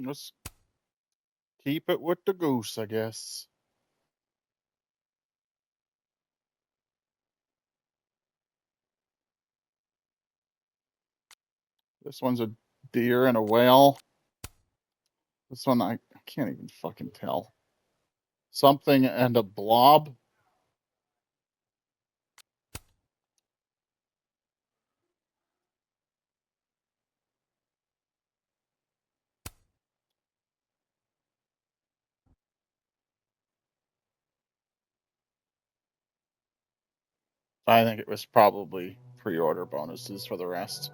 Let's keep it with the goose, I guess. This one's a deer and a whale. This one, I can't even fucking tell. Something and a blob. I think it was probably pre-order bonuses for the rest.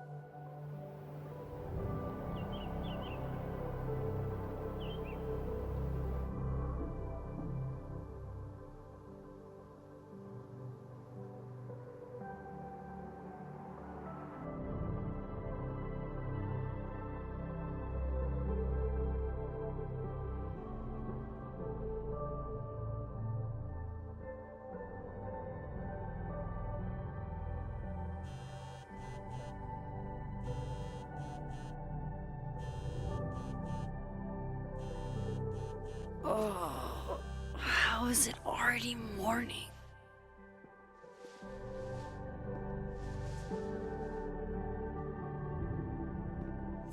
Oh, how is it already morning?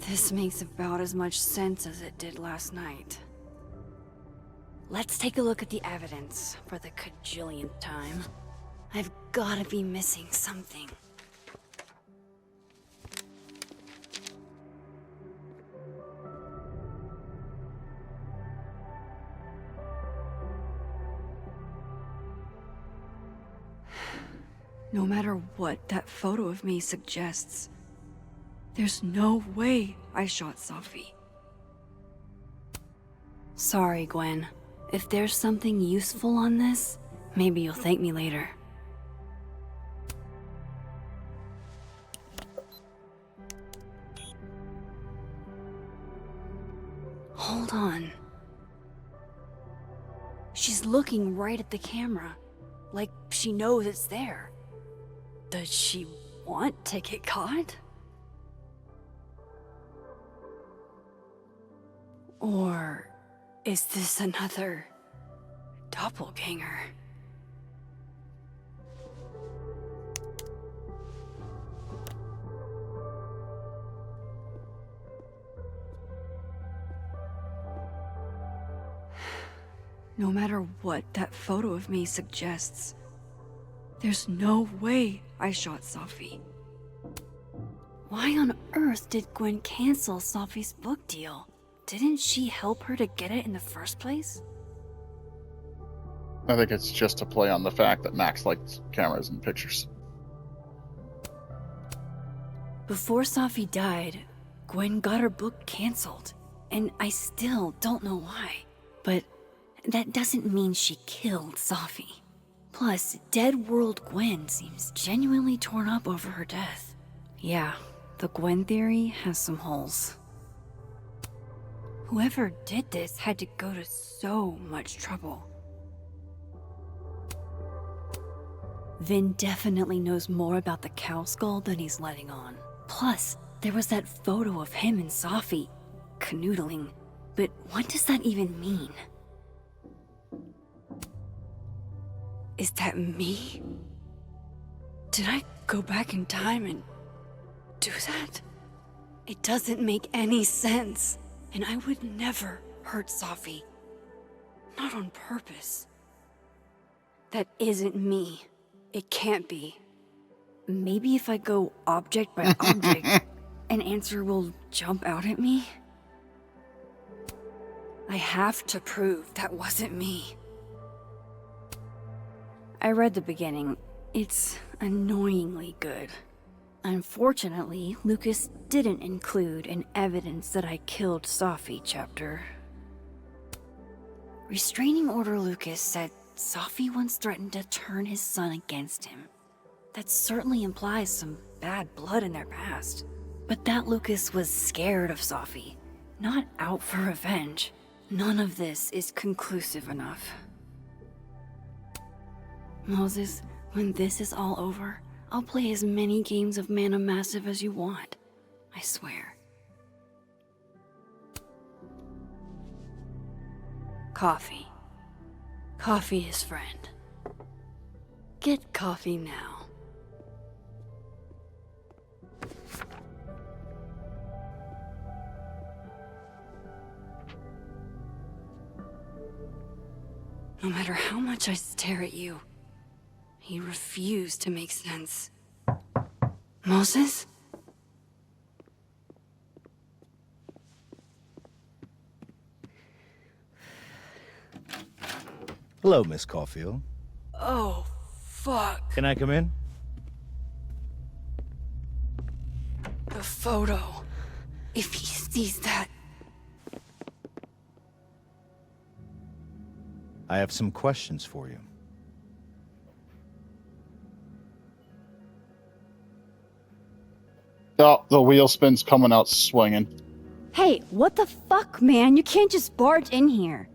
This makes about as much sense as it did last night. Let's take a look at the evidence for the cajillionth time. I've gotta be missing something. No matter what that photo of me suggests, there's no way I shot Sophie. Sorry, Gwen. If there's something useful on this, maybe you'll thank me later. Hold on. She's looking right at the camera, like she knows it's there. Does she want to get caught? Or is this another doppelganger? No matter what that photo of me suggests, there's no way I shot Sophie. Why on earth did Gwen cancel Sophie's book deal? Didn't she help her to get it in the first place? I think it's just to play on the fact that Max likes cameras and pictures. Before Sophie died, Gwen got her book canceled, and I still don't know why. But that doesn't mean she killed Sophie. Plus, Dead World Gwen seems genuinely torn up over her death. Yeah, the Gwen theory has some holes. Whoever did this had to go to so much trouble. Vin definitely knows more about the cow skull than he's letting on. Plus, there was that photo of him and Sophie canoodling. But what does that even mean? Is that me? Did I go back in time and do that? It doesn't make any sense. And I would never hurt Sophie. Not on purpose. That isn't me. It can't be. Maybe if I go object by object, an answer will jump out at me? I have to prove that wasn't me. I read the beginning. It's annoyingly good. Unfortunately, Lucas didn't include an evidence that I killed Sophie chapter. Restraining Order Lucas said Sophie once threatened to turn his son against him. That certainly implies some bad blood in their past. But that Lucas was scared of Sophie, not out for revenge. None of this is conclusive enough. Moses, when this is all over, I'll play as many games of Mana Massive as you want. I swear. Coffee. Coffee is friend. Get coffee now. No matter how much I stare at you, you refuse to make sense. Moses? Hello, Miss Caulfield. Oh, fuck. Can I come in? The photo. If he sees that... I have some questions for you. Oh, the wheel spin's coming out swinging. Hey, what the fuck, man? You can't just barge in here.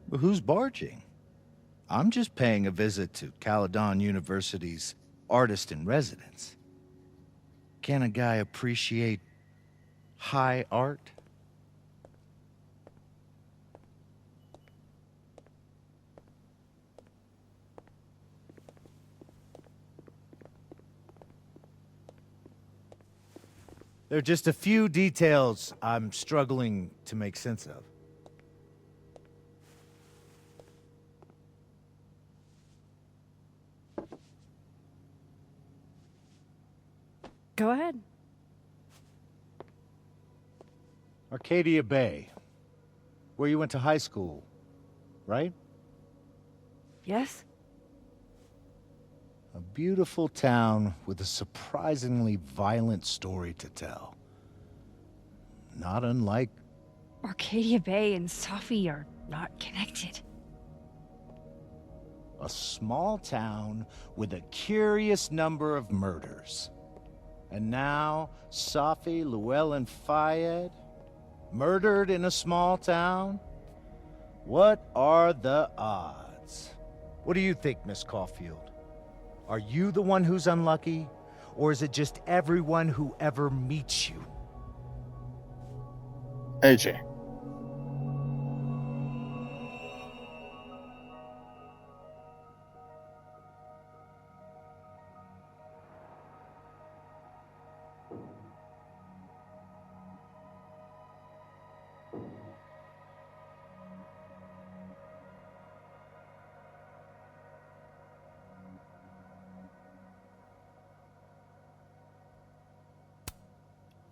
Well, who's barging? I'm just paying a visit to Caledon University's artist in residence. Can a guy appreciate high art? There are just a few details I'm struggling to make sense of. Go ahead. Arcadia Bay, where you went to high school, right? Yes? A beautiful town with a surprisingly violent story to tell. Not unlike... Arcadia Bay and Safi are not connected. a small town with a curious number of murders. And now, Safi, Llewellyn Fayed, murdered in a small town? What are the odds? What do you think, Miss Caulfield? Are you the one who's unlucky? Or is it just everyone who ever meets you? AJ.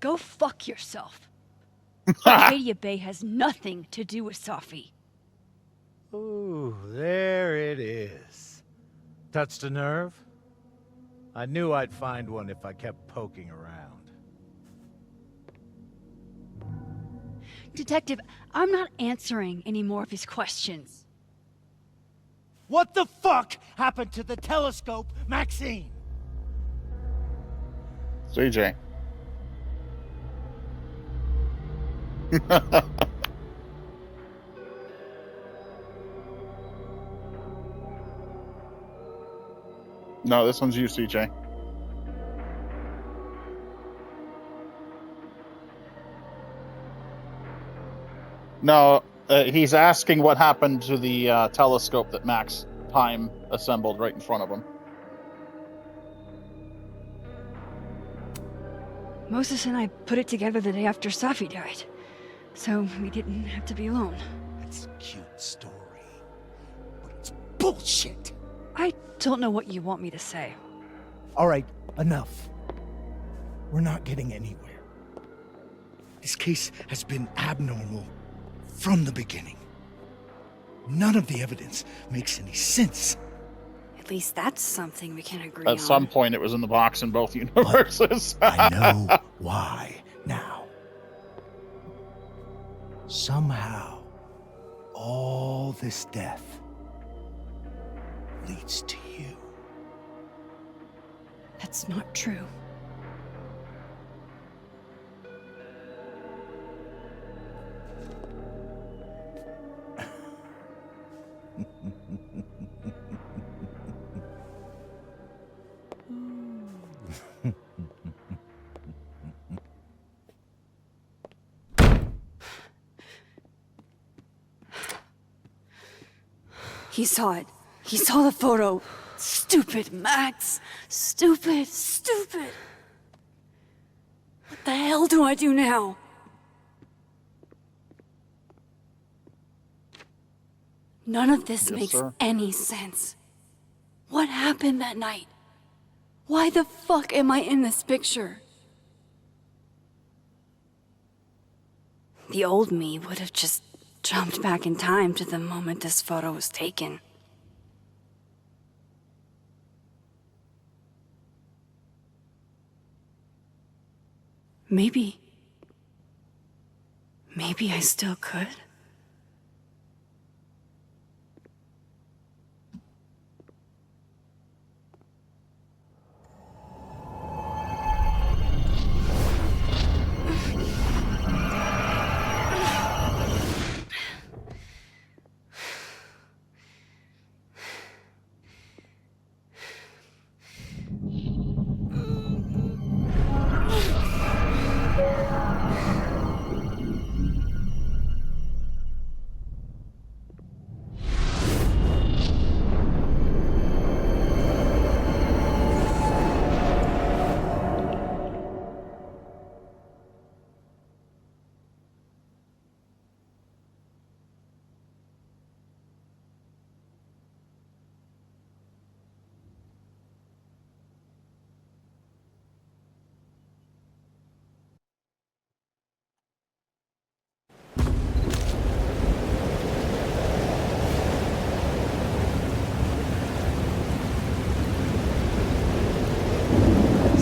Go fuck yourself. Arcadia Bay has nothing to do with Safi. Ooh, there it is. Touched a nerve? I knew I'd find one if I kept poking around. Detective, I'm not answering any more of his questions. What the fuck happened to the telescope, Maxine? CJ. No, this one's you, CJ. No, he's asking what happened to the telescope that Max Time assembled right in front of him. Moses and I put it together the day after Safi died, so we didn't have to be alone. It's a cute story, but it's bullshit. I don't know what you want me to say. All right, enough. We're not getting anywhere. This case has been abnormal from the beginning. None of the evidence makes any sense. At least that's something we can agree on. At some point, it was in the box in both universes. I know why now. Somehow, all this death leads to you. That's not true. He saw it. He saw the photo. Stupid, Max. Stupid, stupid. What the hell do I do now? None of this Yes, makes sir. any sense. What happened that night? Why the fuck am I in this picture? The old me would have just jumped back in time to the moment this photo was taken. Maybe I still could.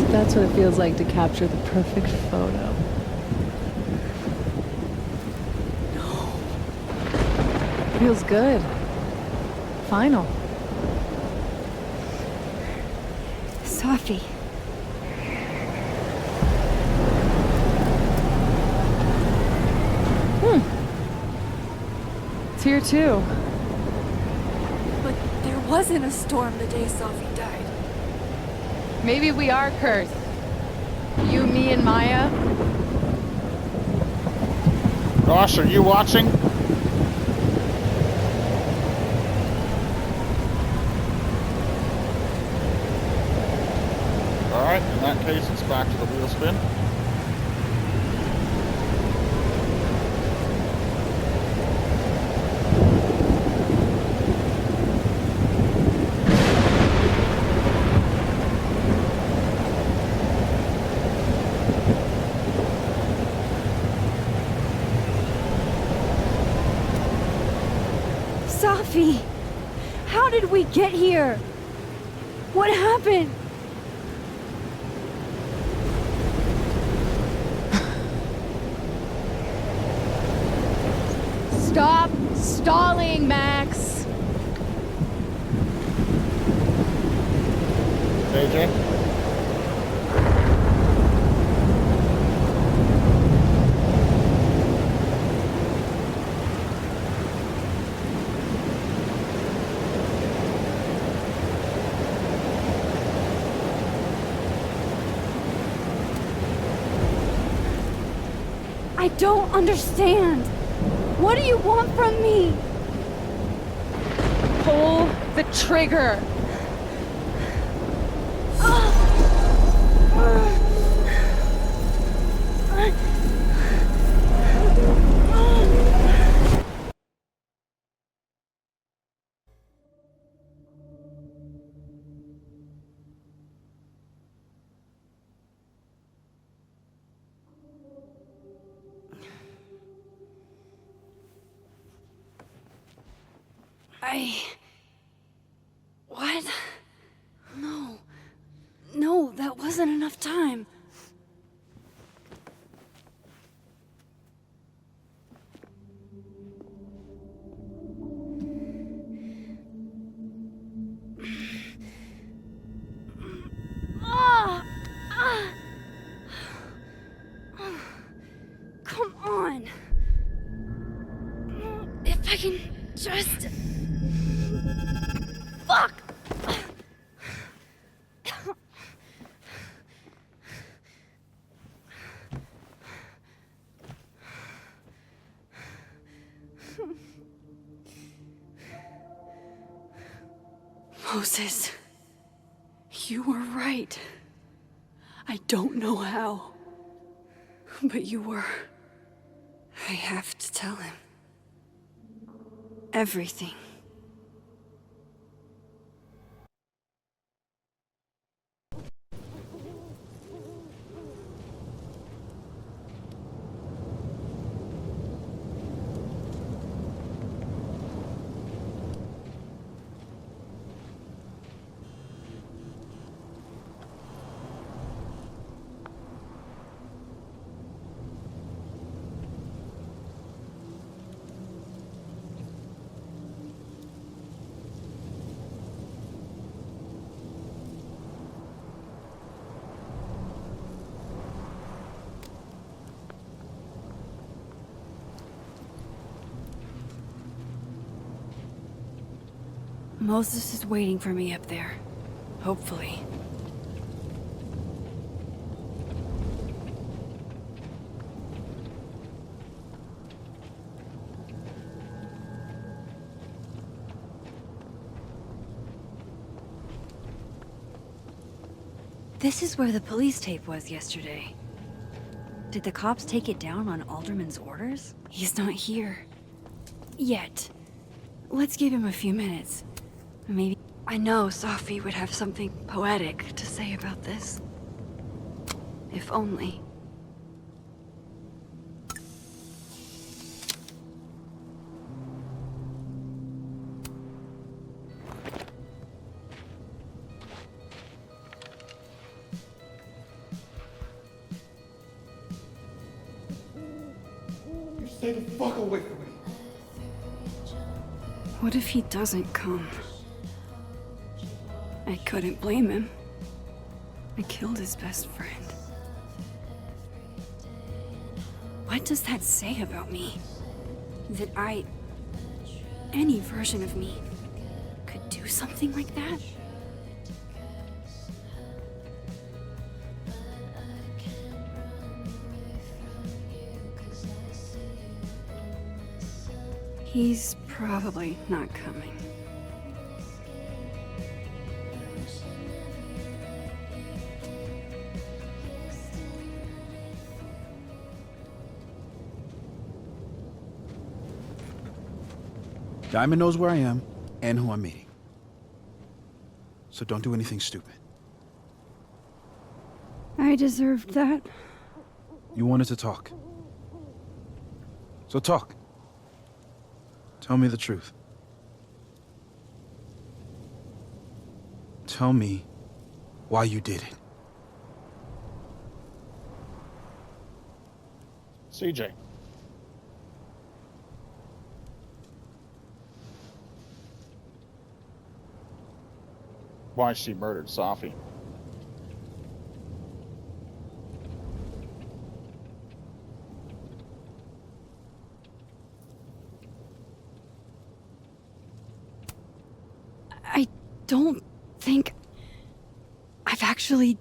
That's what it feels like to capture the perfect photo. No. Feels good. Final. Sophie. It's here too. But there wasn't a storm the day Sophie died. Maybe we are cursed. You, me, and Maya. Josh, are you watching? Alright, in that case, it's back to the wheel spin. Sophie! How did we get here? What happened? Stop stalling, Max. AJ? I don't understand. What do you want from me? Pull the trigger. What? No. No, that wasn't enough time. Come on. If I can just... Fuck! Moses, you were right. I don't know how, but you were. I have to tell him. Everything. Moses is waiting for me up there. Hopefully. This is where the police tape was yesterday. Did the cops take it down on Alderman's orders? He's not here. Yet. Let's give him a few minutes. Maybe... I know Safi would have something poetic to say about this. If only. You stay the fuck away from me. What if he doesn't come? I couldn't blame him. I killed his best friend. What does that say about me? That any version of me, could do something like that? He's probably not coming. Diamond knows where I am and who I'm meeting. So don't do anything stupid. I deserved that. You wanted to talk. So talk. Tell me the truth. Tell me why you did it. CJ. Why she murdered Safi. I don't think I've actually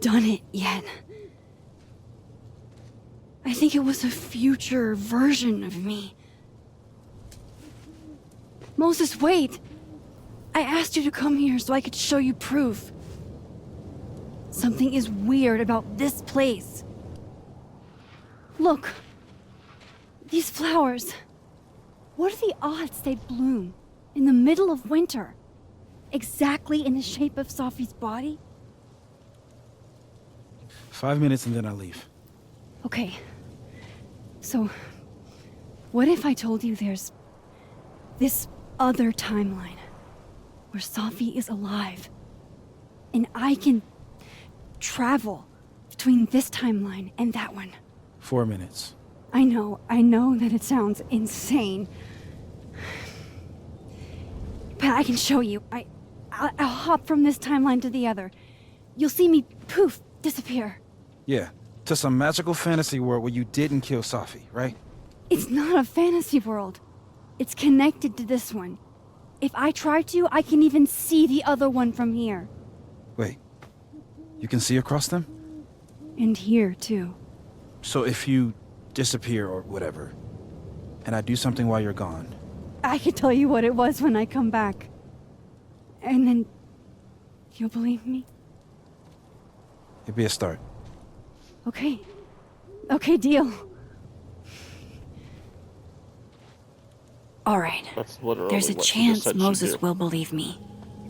done it yet. I think it was a future version of me. Moses, wait! I asked you to come here so I could show you proof. Something is weird about this place. Look. These flowers. What are the odds they bloom in the middle of winter? Exactly in the shape of Safi's body? 5 minutes and then I leave. Okay. So, what if I told you there's this other timeline where Safi is alive and I can travel between this timeline and that one? 4 minutes. I know that it sounds insane. But I can show you. I'll hop from this timeline to the other. You'll see me, poof, disappear. Yeah, to some magical fantasy world where you didn't kill Safi, right? It's not a fantasy world. It's connected to this one. If I try to, I can even see the other one from here. Wait, you can see across them? And here, too. So if you disappear or whatever, and I do something while you're gone... I can tell you what it was when I come back. And then You'll believe me? It'd be a start. Okay. Okay, deal. All right. That's literally There's a what she just chance said she'd Moses do. will believe me.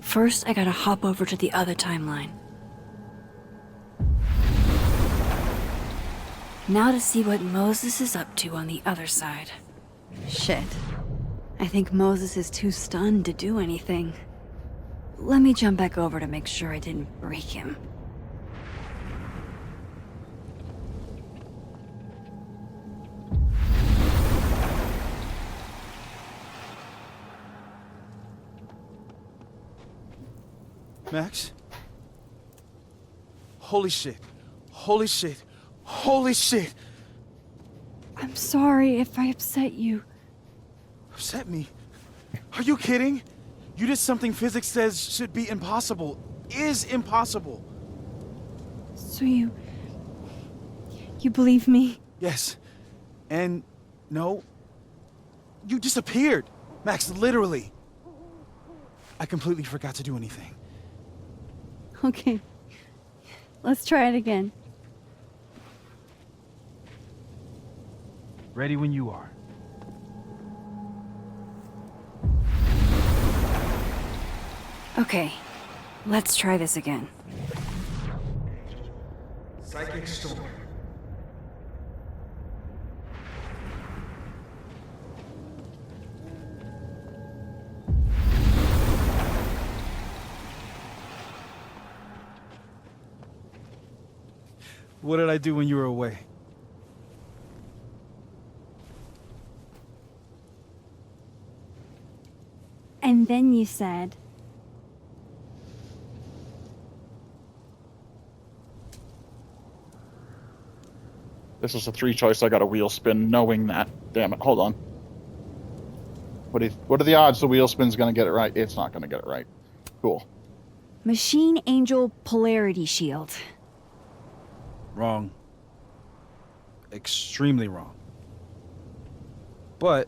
First, I gotta hop over to the other timeline. Now to see what Moses is up to on the other side. Shit. I think Moses is too stunned to do anything. Let me jump back over to make sure I didn't break him. Max? Holy shit. Holy shit. Holy shit. I'm sorry if I upset you. Upset me? Are you kidding? You did something physics says should be impossible. Is impossible. So you believe me? Yes. And no. You disappeared. Max, literally. I completely forgot to do anything. Okay. Let's try it again. Ready when you are. Okay. Let's try this again. Psychic storm. What did I do when you were away? And then you said, This is a 3 choice. I got a wheel spin knowing that. Damn it. Hold on. What are the odds the wheel spin's going to get it right? It's not going to get it right. Cool. Machine Angel Polarity Shield. Wrong. Extremely wrong. But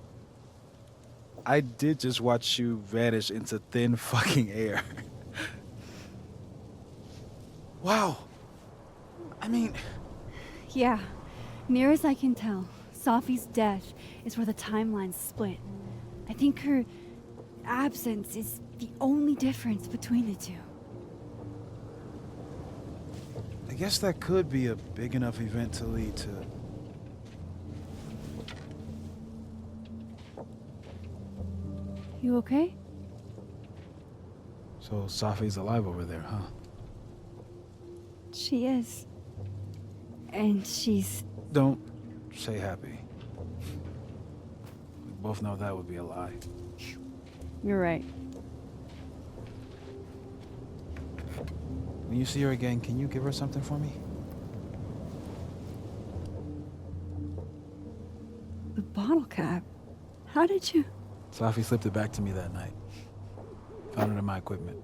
I did just watch you vanish into thin fucking air. Wow. I mean, Yeah. Near as I can tell, Safi's death is where the timelines split. I think her absence is the only difference between the two. I guess that could be a big enough event to lead to... You okay? So Safi's alive over there, huh? She is. And she's... Don't say happy. We both know that would be a lie. You're right. When you see her again, can you give her something for me? The bottle cap? How did you... Safi slipped it back to me that night. Found it in my equipment.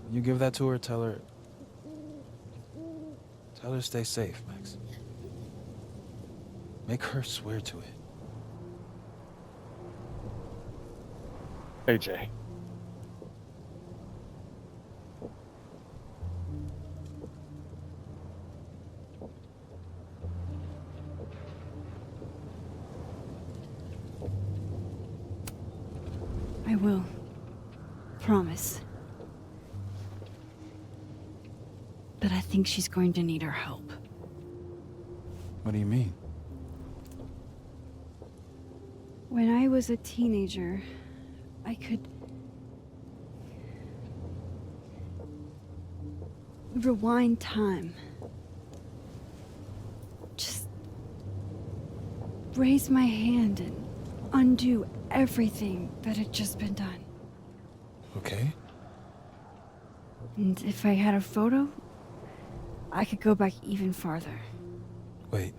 When you give that to her, tell her to stay safe, Max. Make her swear to it. AJ. I will. Promise. But I think she's going to need our help. What do you mean? When I was a teenager, I could... rewind time. Just... raise my hand and undo everything that had just been done. Okay. And if I had a photo, I could go back even farther. Wait.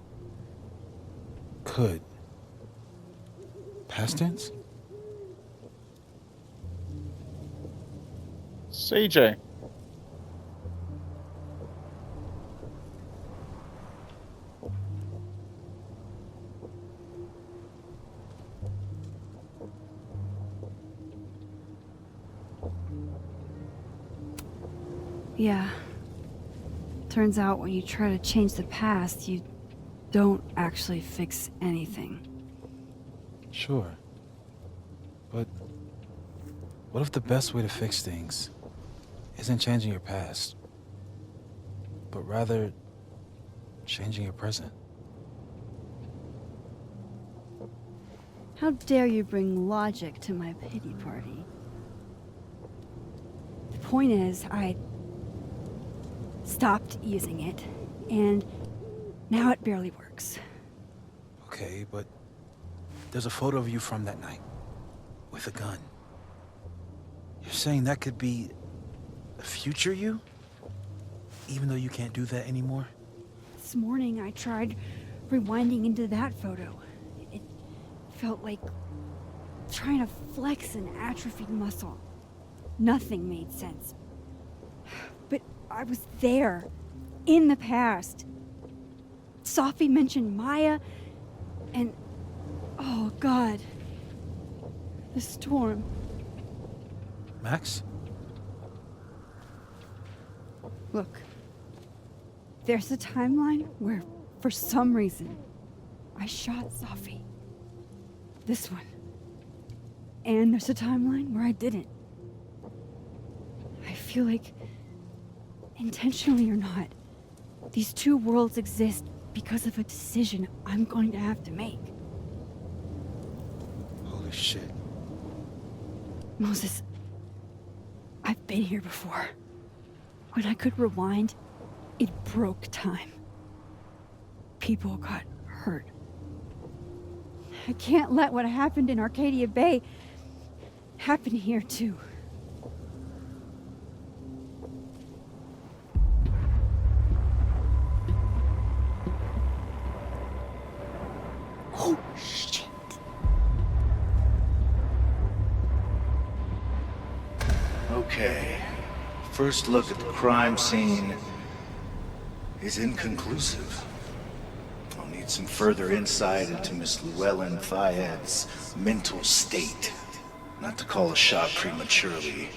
Could. Past tense? It's AJ. Yeah. Turns out when you try to change the past, you don't actually fix anything. Sure. But what if the best way to fix things isn't changing your past, but rather changing your present? How dare you bring logic to my pity party? The point is, I stopped using it, and now it barely works. Okay, but there's a photo of you from that night, with a gun. You're saying that could be a future you? Even though you can't do that anymore? This morning I tried rewinding into that photo. It felt like trying to flex an atrophied muscle. Nothing made sense. But I was there, in the past. Sophie mentioned Maya, and oh God, the storm. Max? Look, there's a timeline where, for some reason, I shot Sophie. This one. And there's a timeline where I didn't. I feel like, intentionally or not, these two worlds exist because of a decision I'm going to have to make. Holy shit. Moses, I've been here before. When I could rewind, it broke time. People got hurt. I can't let what happened in Arcadia Bay happen here too. Oh, shit. Okay. First look at the crime scene is inconclusive. I'll need some further insight into Miss Llewellyn Fayed's mental state. Not to call a shot prematurely,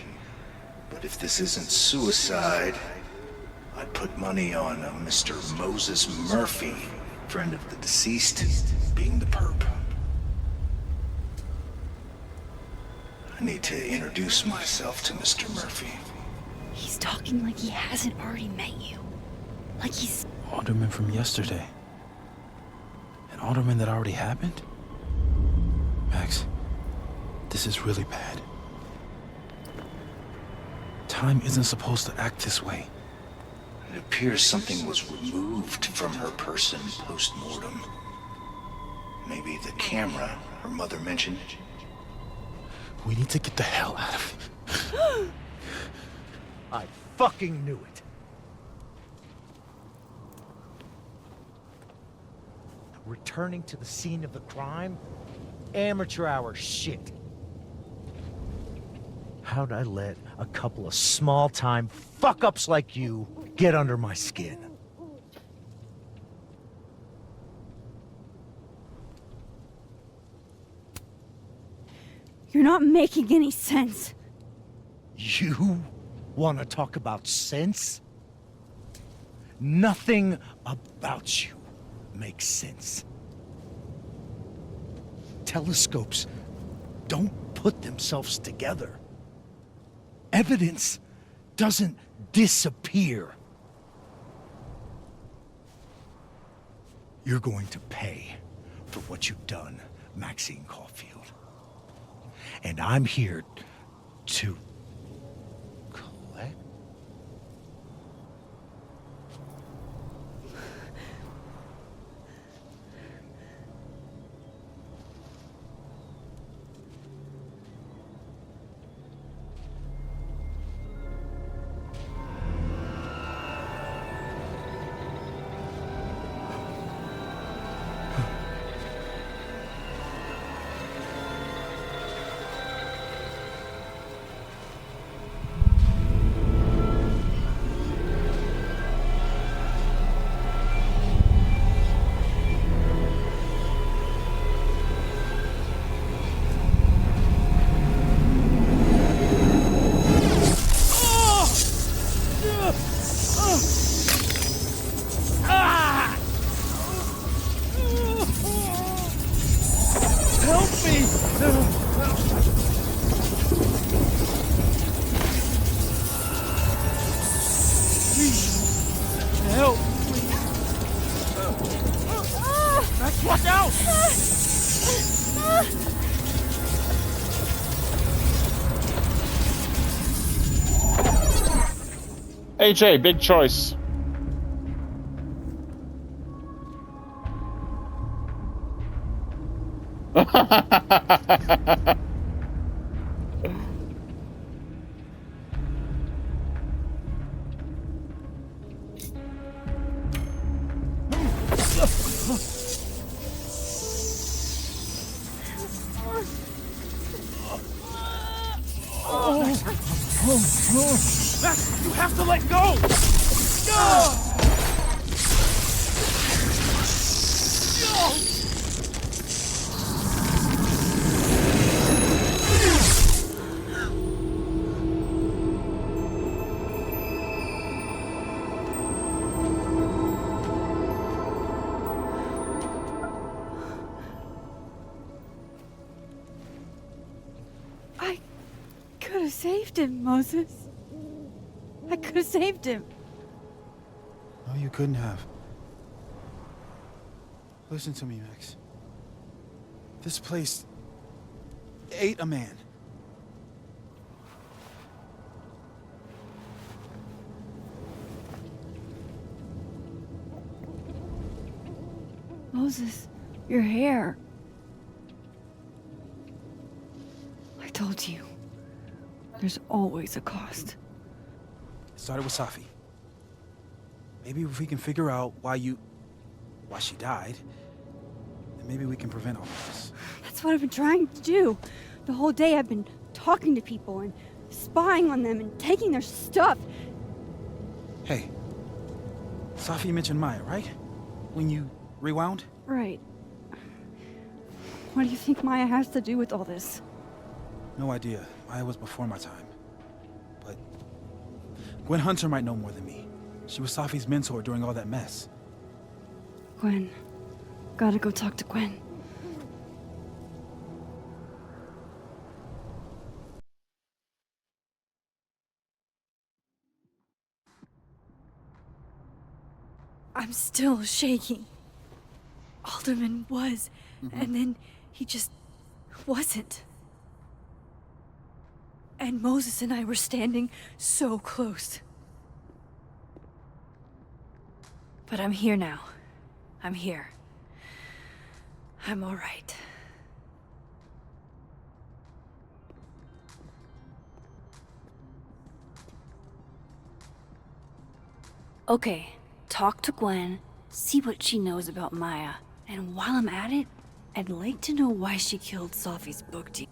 but if this isn't suicide, I'd put money on a Mr. Moses Murphy, friend of the deceased, being the perp. I need to introduce myself to Mr. Murphy. He's talking like he hasn't already met you. Like he's... Alderman from yesterday. An alderman that already happened? Max, this is really bad. Time isn't supposed to act this way. It appears something was removed from her person post-mortem. Maybe the camera her mother mentioned. We need to get the hell out of here. I fucking knew it. Returning to the scene of the crime? Amateur hour shit. How'd I let a couple of small-time fuck-ups like you get under my skin? You're not making any sense. You want to talk about sense? Nothing about you makes sense. Telescopes don't put themselves together. Evidence doesn't disappear. You're going to pay for what you've done, Maxine Caulfield. And I'm here to collect. Help! Max, watch out! AJ, big choice. Max, you have to let go! No! I could have saved him, Moses. I could have saved him. No, you couldn't have. Listen to me, Max. This place ate a man. Moses, your hair. I told you. There's always a cost. It started with Safi. Maybe if we can figure out why she died, then maybe we can prevent all of this. That's what I've been trying to do. The whole day I've been talking to people and spying on them and taking their stuff. Hey, Safi mentioned Maya, right? When you rewound? Right. What do you think Maya has to do with all this? No idea. Maya was before my time. But Gwen Hunter might know more than me. She was Safi's mentor during all that mess. Gwen. Gotta go talk to Gwen. I'm still shaking. Alderman was, and then he just wasn't. And Moses and I were standing so close. But I'm here now. I'm here. I'm all right. Okay, talk to Gwen, see what she knows about Maya. And while I'm at it, I'd like to know why she killed Safi's book deal.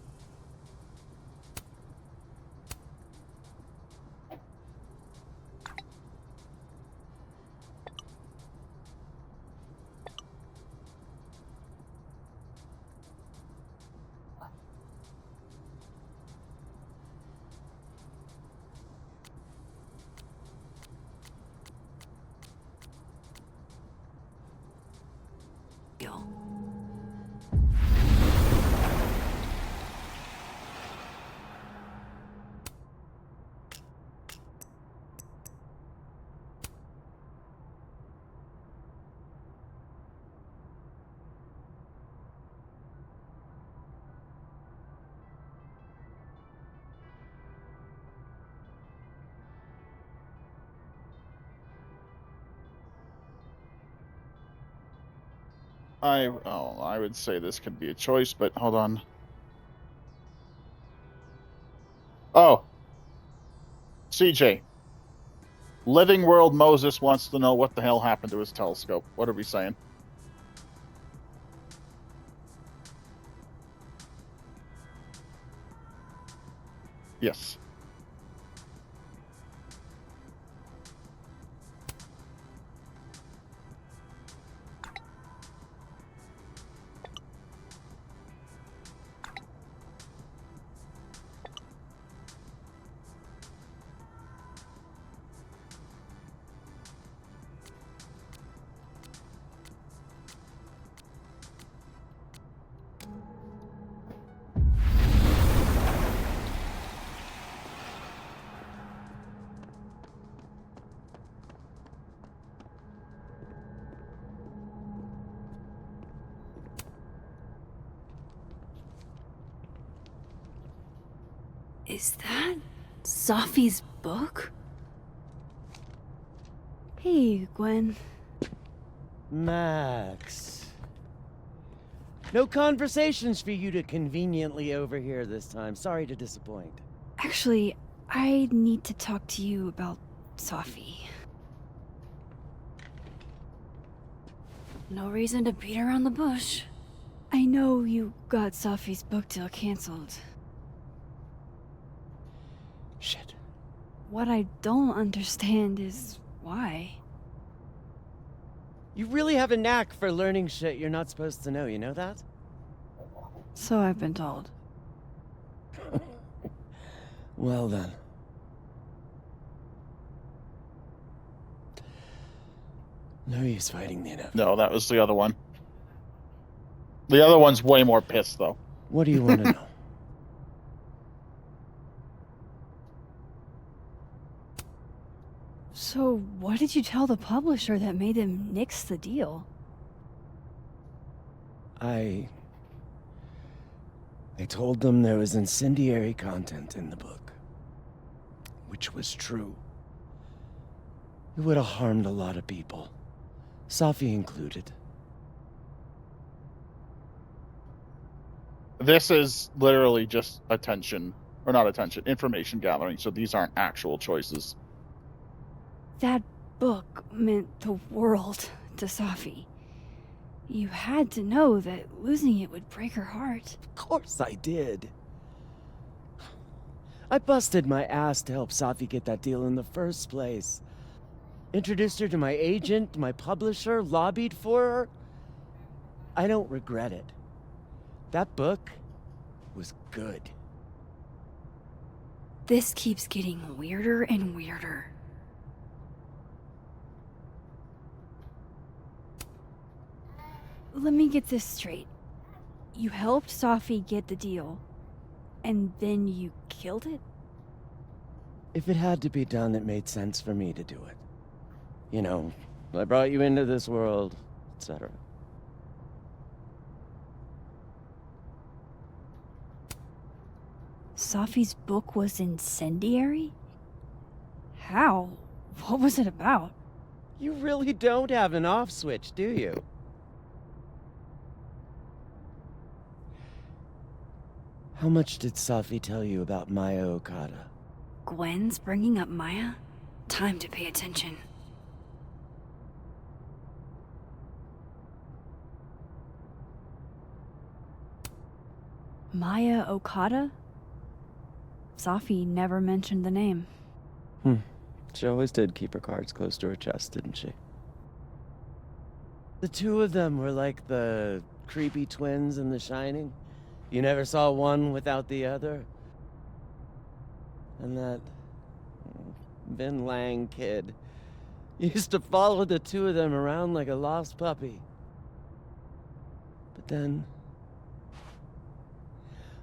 I would say this could be a choice, but hold on. Oh. CJ. Living World Moses wants to know what the hell happened to his telescope. What are we saying? Yes. Is that Sophie's book? Hey, Gwen. Max. No conversations for you to conveniently overhear this time. Sorry to disappoint. Actually, I need to talk to you about Sophie. No reason to beat around the bush. I know you got Sophie's book deal canceled. Shit. What I don't understand is why. You really have a knack for learning shit you're not supposed to know, you know that? So I've been told. Well then. No use fighting the inevitable. No, that was the other one. The other one's way more pissed, though. What do you want to know? So what did you tell the publisher that made them nix the deal? I told them there was incendiary content in the book. Which was true. It would have harmed a lot of people. Sophie included. This is literally just attention, or not attention, information gathering, so these aren't actual choices. That book meant the world to Sophie. You had to know that losing it would break her heart. Of course I did. I busted my ass to help Sophie get that deal in the first place. Introduced her to my agent, my publisher, lobbied for her. I don't regret it. That book was good. This keeps getting weirder and weirder. Let me get this straight. You helped Sophie get the deal, and then you killed it? If it had to be done, it made sense for me to do it. You know, I brought you into this world, etc. Sophie's book was incendiary? How? What was it about? You really don't have an off switch, do you? How much did Sophie tell you about Maya Okada? Gwen's bringing up Maya? Time to pay attention. Maya Okada? Sophie never mentioned the name. She always did keep her cards close to her chest, didn't she? The two of them were like the creepy twins in The Shining. You never saw one without the other. And that Vin Lang kid used to follow the two of them around like a lost puppy. But then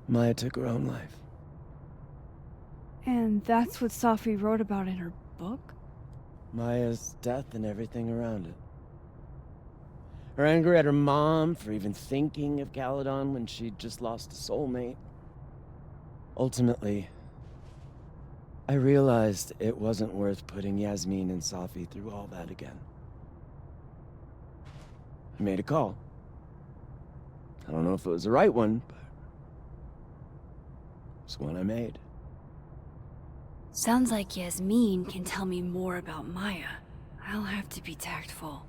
Maya took her own life. And that's what Sophie wrote about in her book? Maya's death and everything around it. Her anger at her mom for even thinking of Caledon when she'd just lost a soulmate. Ultimately, I realized it wasn't worth putting Yasmin and Sophie through all that again. I made a call. I don't know if it was the right one, but it's one I made. Sounds like Yasmin can tell me more about Maya. I'll have to be tactful.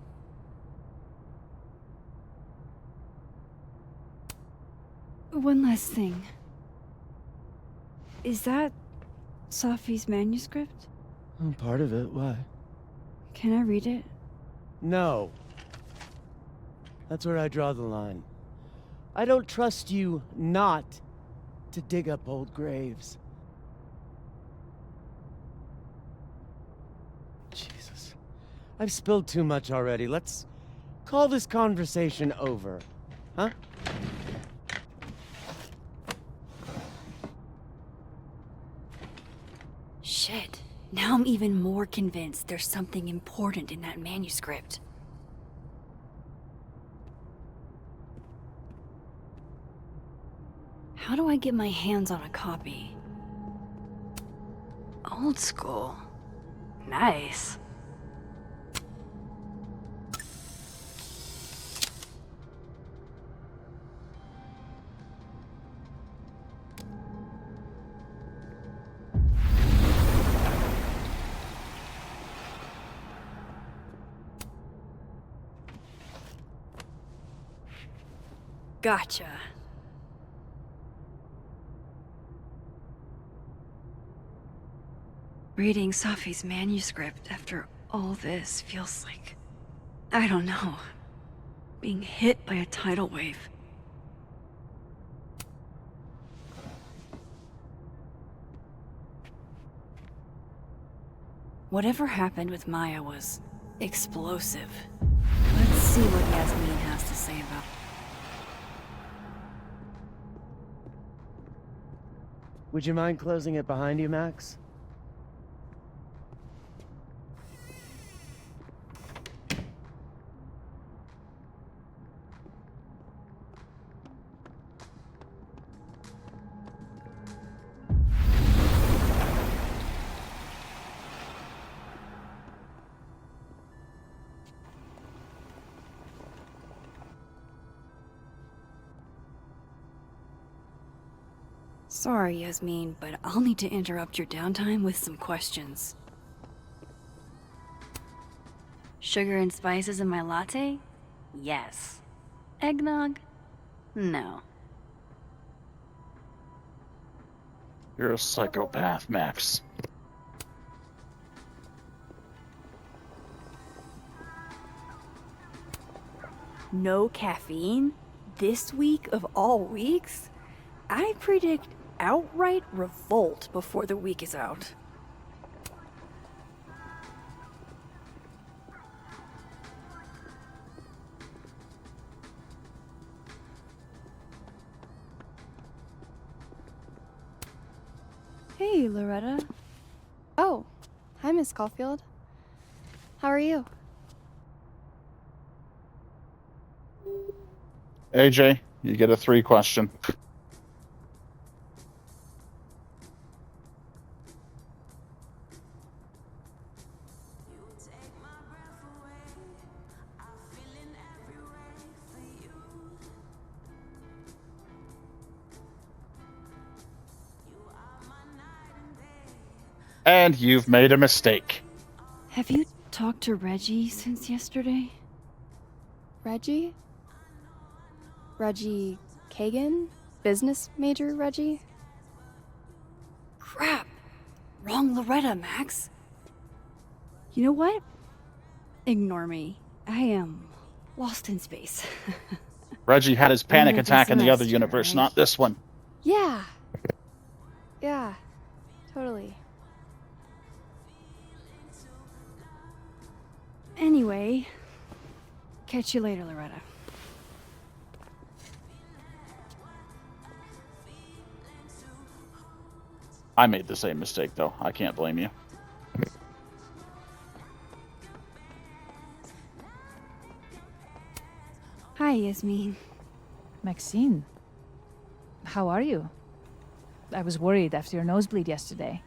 One last thing. Is that Sophie's manuscript? Part of it, why? Can I read it? No. That's where I draw the line. I don't trust you not to dig up old graves. Jesus. I've spilled too much already. Let's call this conversation over. Huh? Shit. Now I'm even more convinced there's something important in that manuscript. How do I get my hands on a copy? Old school. Nice. Gotcha. Reading Safi's manuscript after all this feels like, I don't know, being hit by a tidal wave. Whatever happened with Maya was explosive. Let's see what Yasmin has to say about. Would you mind closing it behind you, Max? Sorry, Yasmin, but I'll need to interrupt your downtime with some questions. Sugar and spices in my latte? Yes. Eggnog? No. You're a psychopath, Max. No caffeine? This week of all weeks? I predict outright revolt before the week is out. Hey, Loretta. Oh, hi, Miss Caulfield. How are you? AJ, you get a 3 question. And you've made a mistake. Have you talked to Reggie since yesterday? Reggie? Reggie Kagan? Business major Reggie? Crap! Wrong Loretta, Max. You know what? Ignore me. I am lost in space. Reggie had his panic End of the attack in the other semester, universe, right? not this one. Yeah. Yeah, totally. Anyway, catch you later, Loretta. I made the same mistake, though. I can't blame you. Hi, Yasmin. Maxine, how are you? I was worried after your nosebleed yesterday.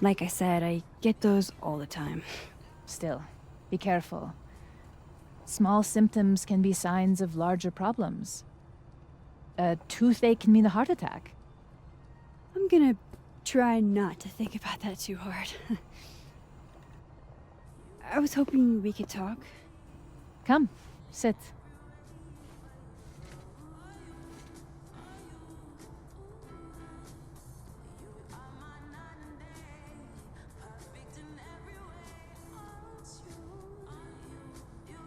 Like I said, I get those all the time. Still, be careful. Small symptoms can be signs of larger problems. A toothache can mean a heart attack. I'm gonna try not to think about that too hard. I was hoping we could talk. Come, sit.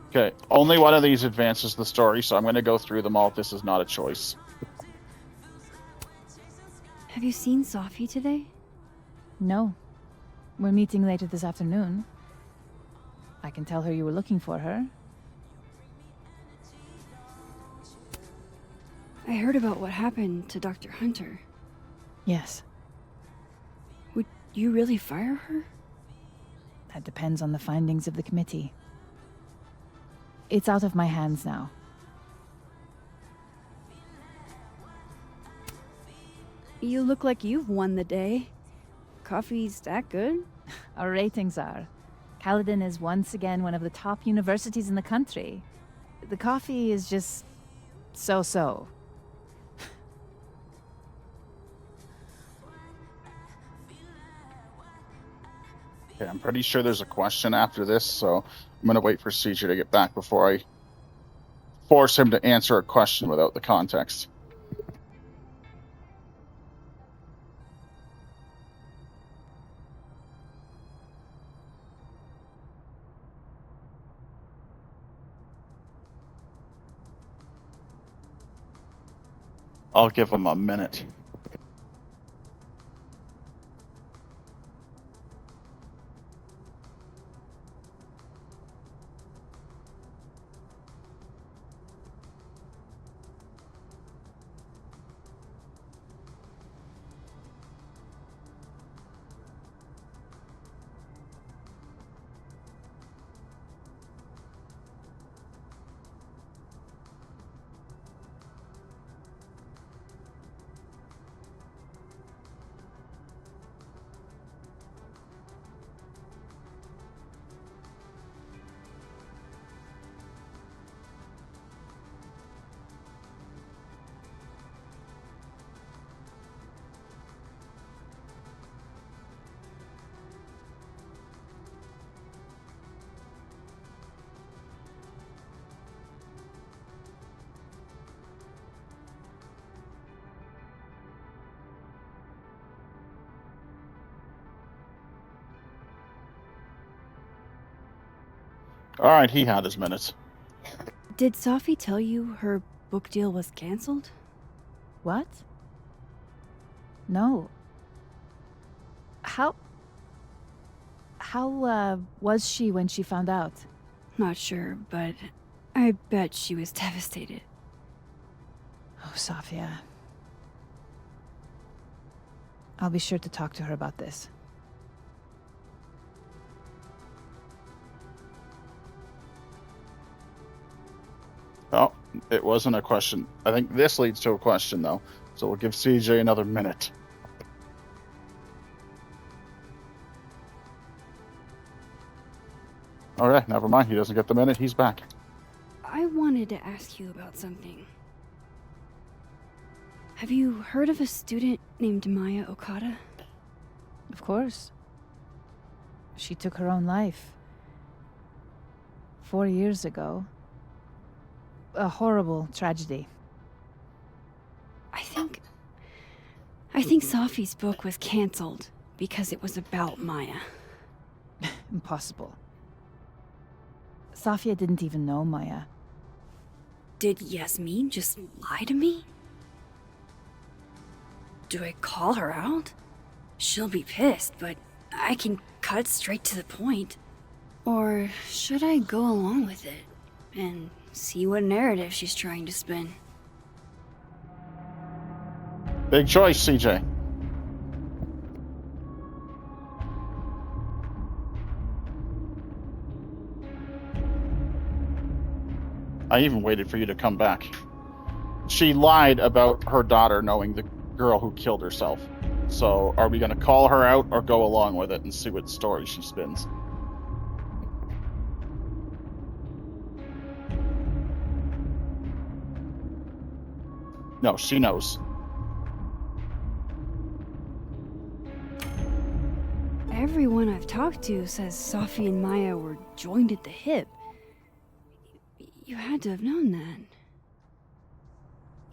Okay, only one of these advances the story, so I'm going to go through them all. This is not a choice. Have you seen Safi today? No. We're meeting later this afternoon. I can tell her you were looking for her. I heard about what happened to Dr. Hunter. Yes. Would you really fire her? That depends on the findings of the committee. It's out of my hands now. You look like you've won the day. coffee's that good? Our ratings are. Caledon is once again one of the top universities in the country. The coffee is just so-so. Okay, I'm pretty sure there's a question after this, so I'm gonna wait for CJ to get back before I force him to answer a question without the context. I'll give him a minute. All right, he had his minutes. Did Safi tell you her book deal was canceled? What? No. How was she when she found out? Not sure, but I bet she was devastated. Oh, Safia. I'll be sure to talk to her about this. Oh, it wasn't a question. I think this leads to a question, though. So we'll give CJ another minute. Okay, never mind. He doesn't get the minute. He's back. I wanted to ask you about something. Have you heard of a student named Maya Okada? Of course. She took her own life. 4 years ago. A horrible tragedy. I think Safi's book was canceled because it was about Maya. Impossible. Safia didn't even know Maya. Did Yasmin just lie to me? Do I call her out? She'll be pissed, but I can cut straight to the point. Or should I go along with it and see what narrative she's trying to spin? Big choice, CJ. I even waited for you to come back. She lied about her daughter knowing the girl who killed herself. So are we going to call her out or go along with it and see what story she spins? No, she knows. Everyone I've talked to says Safi and Maya were joined at the hip. You had to have known that.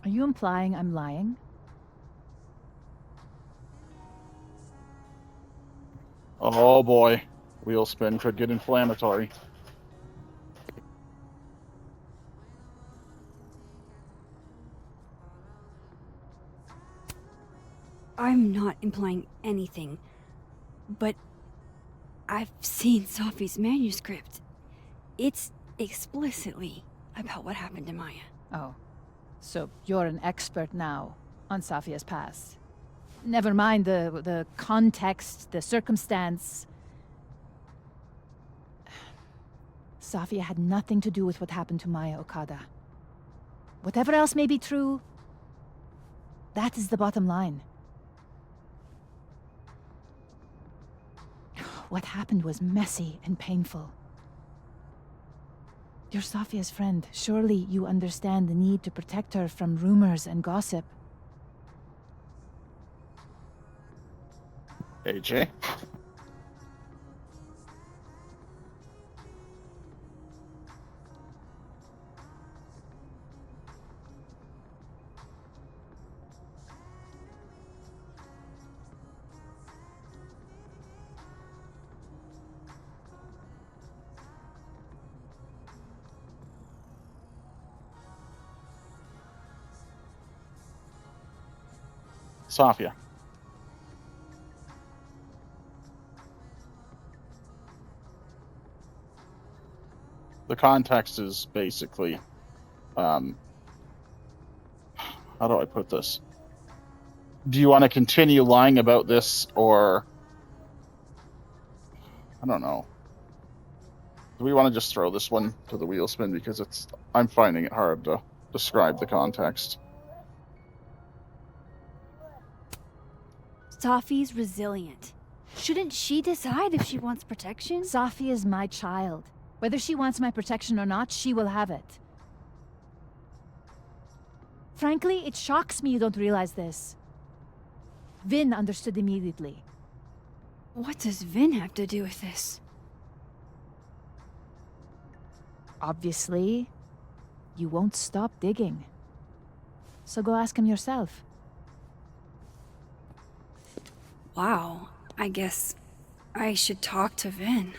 Are you implying I'm lying? Oh boy. Wheel spin could get inflammatory. I'm not implying anything, but I've seen Safi's manuscript. It's explicitly about what happened to Maya. Oh. So you're an expert now on Safia's past. Never mind the context, the circumstance. Safia had nothing to do with what happened to Maya Okada. Whatever else may be true, that is the bottom line. What happened was messy and painful. You're Sophia's friend. Surely you understand the need to protect her from rumors and gossip. AJ? Sophia. The context is basically, how do I put this? Do you want to continue lying about this, or I don't know. Do we want to just throw this one to the wheel spin, because I'm finding it hard to describe the context. Sophie's resilient. Shouldn't she decide if she wants protection? Sophie is my child. Whether she wants my protection or not, she will have it. Frankly, it shocks me you don't realize this. Vin understood immediately. What does Vin have to do with this? Obviously, you won't stop digging. So go ask him yourself. Wow, I guess I should talk to Vin.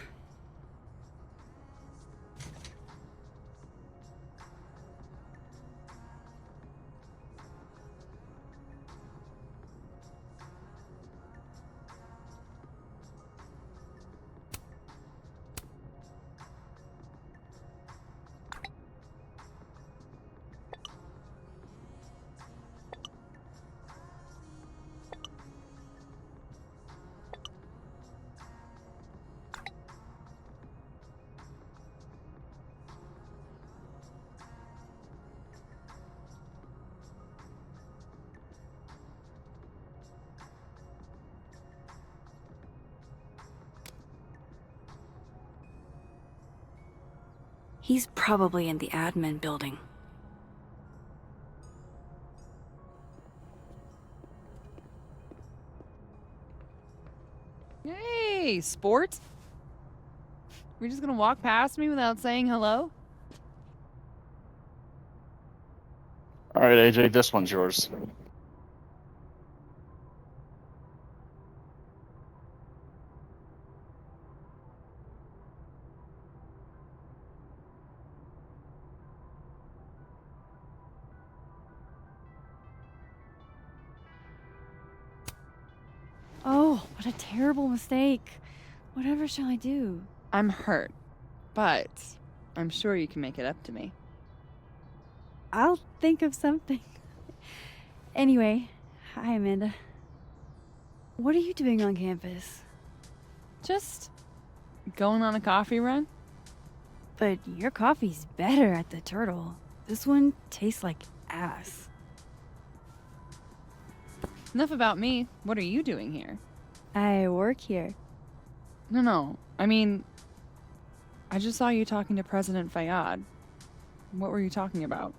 He's probably in the admin building. Hey, sport? We're just gonna walk past me without saying hello? All right, AJ, this one's yours. Oh, what a terrible mistake. Whatever shall I do? I'm hurt, but I'm sure you can make it up to me. I'll think of something. Anyway, hi Amanda. What are you doing on campus? Just going on a coffee run? But your coffee's better at the Turtle. This one tastes like ass. Enough about me. What are you doing here? I work here. No. I mean, I just saw you talking to President Fayyad. What were you talking about?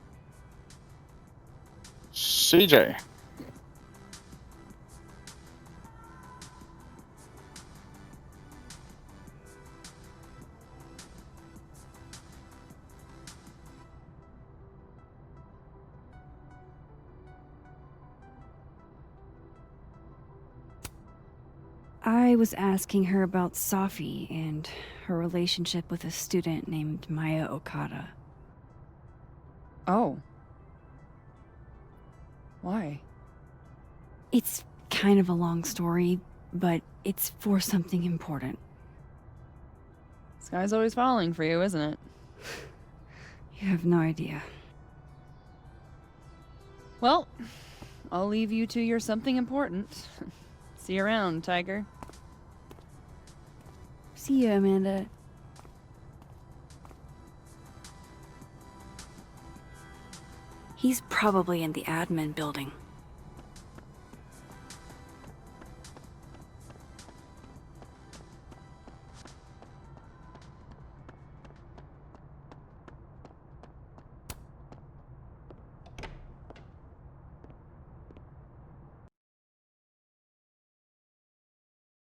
CJ. I was asking her about Safi and her relationship with a student named Maya Okada. Oh. Why? It's kind of a long story, but it's for something important. Sky's always falling for you, isn't it? You have no idea. Well, I'll leave you to your something important. See you around, Tiger. See you, Amanda. He's probably in the admin building.